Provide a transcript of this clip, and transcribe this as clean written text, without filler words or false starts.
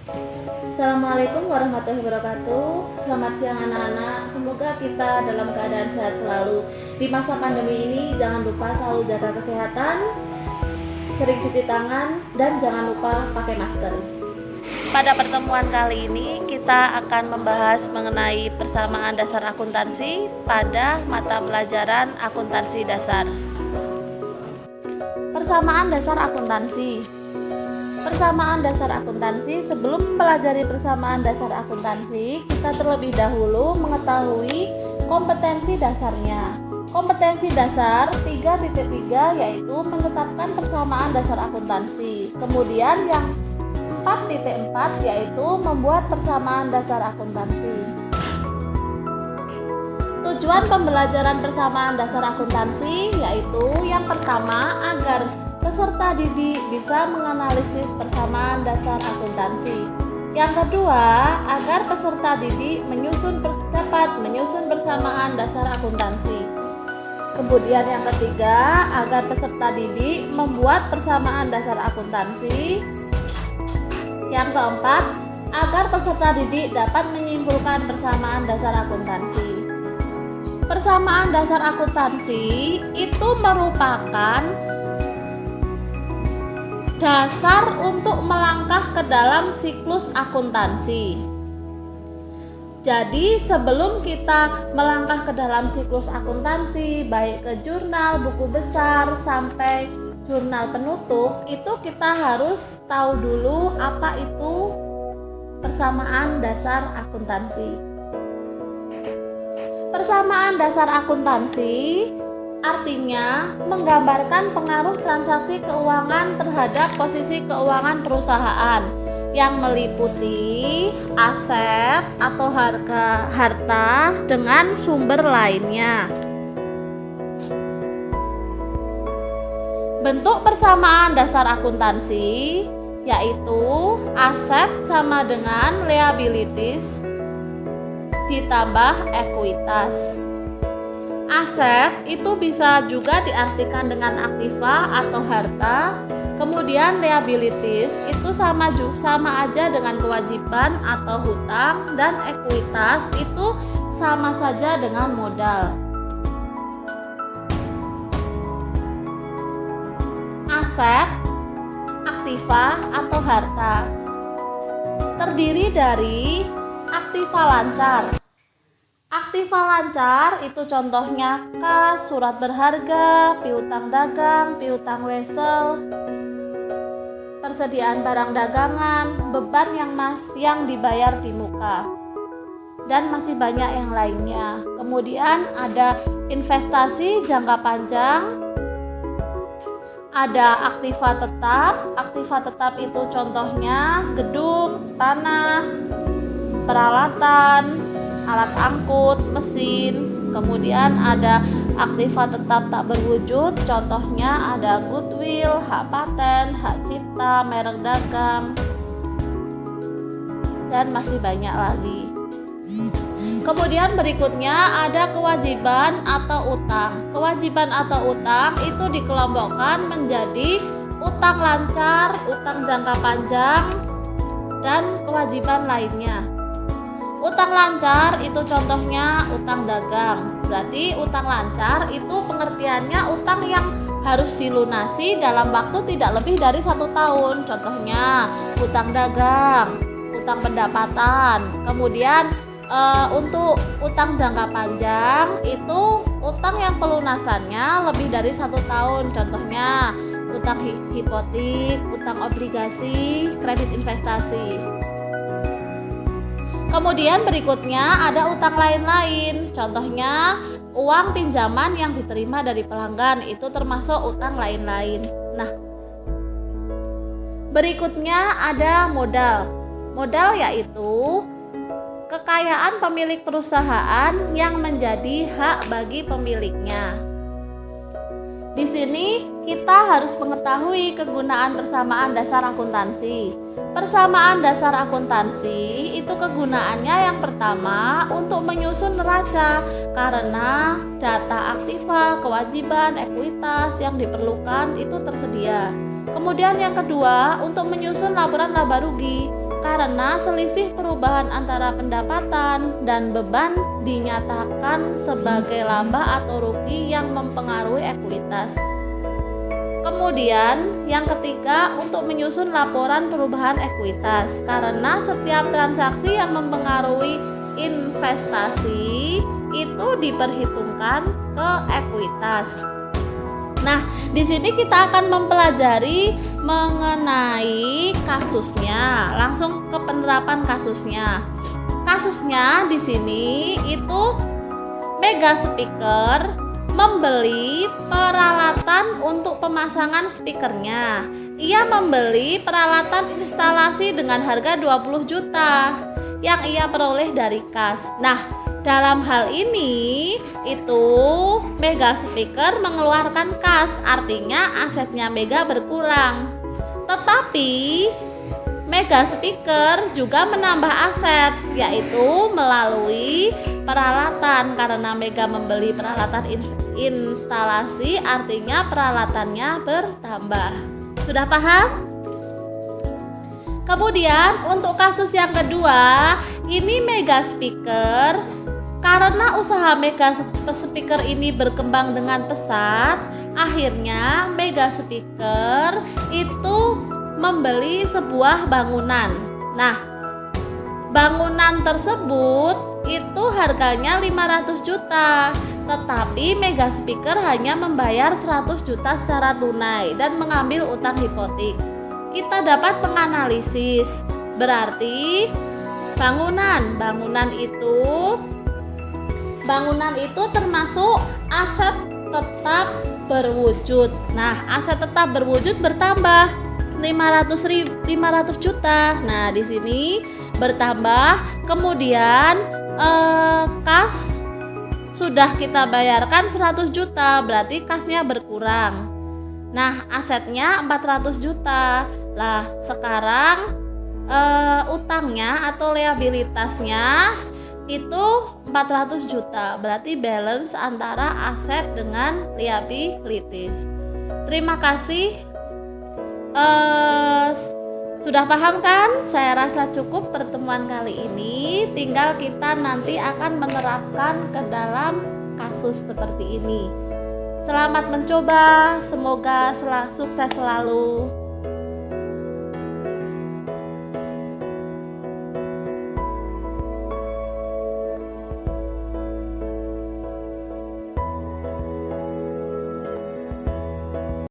Assalamualaikum warahmatullahi wabarakatuh. Selamat siang anak-anak. Semoga kita dalam keadaan sehat selalu. Di masa pandemi ini jangan lupa selalu jaga kesehatan, sering cuci tangan, dan jangan lupa pakai masker. Pada pertemuan kali ini kita akan membahas mengenai persamaan dasar akuntansi pada mata pelajaran akuntansi dasar. Persamaan dasar akuntansi. Persamaan dasar akuntansi. Sebelum mempelajari persamaan dasar akuntansi, kita terlebih dahulu mengetahui kompetensi dasarnya. Kompetensi dasar 3.3 yaitu menetapkan persamaan dasar akuntansi. Kemudian yang 4.4 yaitu membuat persamaan dasar akuntansi. Tujuan pembelajaran persamaan dasar akuntansi yaitu yang pertama agar peserta didik bisa menganalisis persamaan dasar akuntansi. Yang kedua, agar peserta didik dapat menyusun persamaan dasar akuntansi. Kemudian yang ketiga, agar peserta didik membuat persamaan dasar akuntansi. Yang keempat, agar peserta didik dapat menyimpulkan persamaan dasar akuntansi. Persamaan dasar akuntansi itu merupakan dasar untuk melangkah ke dalam siklus akuntansi. Jadi sebelum kita melangkah ke dalam siklus akuntansi, baik ke jurnal, buku besar, sampai jurnal penutup, itu kita harus tahu dulu apa itu persamaan dasar akuntansi. Persamaan dasar akuntansi artinya menggambarkan pengaruh transaksi keuangan terhadap posisi keuangan perusahaan yang meliputi aset atau harta dengan sumber lainnya. Bentuk persamaan dasar akuntansi yaitu aset sama dengan liabilities ditambah ekuitas. Aset itu bisa juga diartikan dengan aktiva atau harta. Kemudian liabilities itu sama aja dengan kewajiban atau hutang, dan ekuitas itu sama saja dengan modal. Aset, aktiva atau harta terdiri dari aktiva lancar. Aktiva lancar itu contohnya kas, surat berharga, piutang dagang, piutang wesel, persediaan barang dagangan, beban yang dibayar di muka, dan masih banyak yang lainnya. Kemudian ada investasi jangka panjang, ada aktiva tetap. Aktiva tetap itu contohnya gedung, tanah, peralatan, alat angkut, mesin. Kemudian ada aktiva tetap tak berwujud, contohnya ada goodwill, hak paten, hak cipta, merek dagang, dan masih banyak lagi. Kemudian berikutnya ada kewajiban atau utang. Kewajiban atau utang itu dikelompokkan menjadi utang lancar, utang jangka panjang, dan kewajiban lainnya. Utang lancar itu contohnya utang dagang. Berarti utang lancar itu pengertiannya utang yang harus dilunasi dalam waktu tidak lebih dari 1 tahun. Contohnya utang dagang, utang pendapatan. Kemudian untuk utang jangka panjang itu utang yang pelunasannya lebih dari 1 tahun. Contohnya utang hipotek, utang obligasi, kredit investasi. Kemudian berikutnya ada utang lain-lain, contohnya uang pinjaman yang diterima dari pelanggan, itu termasuk utang lain-lain. Nah, berikutnya ada modal. Modal yaitu kekayaan pemilik perusahaan yang menjadi hak bagi pemiliknya. Di sini kita harus mengetahui kegunaan persamaan dasar akuntansi. Persamaan dasar akuntansi itu kegunaannya yang pertama untuk menyusun neraca karena data aktiva, kewajiban, ekuitas yang diperlukan itu tersedia. Kemudian yang kedua untuk menyusun laporan laba rugi karena selisih perubahan antara pendapatan dan beban dinyatakan sebagai laba atau rugi yang mempengaruhi ekuitas. Kemudian yang ketiga, untuk menyusun laporan perubahan ekuitas, karena setiap transaksi yang mempengaruhi investasi itu diperhitungkan ke ekuitas. Nah, di sini kita akan mempelajari mengenai kasusnya, langsung ke penerapan kasusnya. Kasusnya di sini itu Mega Speaker membeli peralatan untuk pemasangan speakernya. Ia membeli peralatan instalasi dengan harga 20 juta yang ia peroleh dari kas. Nah, dalam hal ini itu Mega Speaker mengeluarkan kas, artinya asetnya Mega berkurang. Tetapi Mega Speaker juga menambah aset, yaitu melalui peralatan, karena Mega membeli peralatan instalasi, artinya peralatannya bertambah. Sudah paham? Kemudian untuk kasus yang kedua, ini Mega Speaker, karena usaha Mega Speaker ini berkembang dengan pesat, akhirnya Mega Speaker itu membeli sebuah bangunan. Nah, bangunan tersebut itu harganya 500 juta, tetapi Mega Speaker hanya membayar 100 juta secara tunai dan mengambil utang hipotek. Kita dapat menganalisis, berarti bangunan itu termasuk aset tetap berwujud. Nah, aset tetap berwujud bertambah 500 juta. Nah, di sini bertambah. Kemudian kas sudah kita bayarkan 100 juta, berarti kasnya berkurang. Nah, asetnya 400 juta. Lah, sekarang utangnya atau liabilitasnya itu 400 juta. Berarti balance antara aset dengan liabilities. Terima kasih. Sudah paham kan? Saya rasa cukup pertemuan kali ini. Tinggal kita nanti akan menerapkan ke dalam kasus seperti ini. Selamat mencoba, semoga sukses selalu.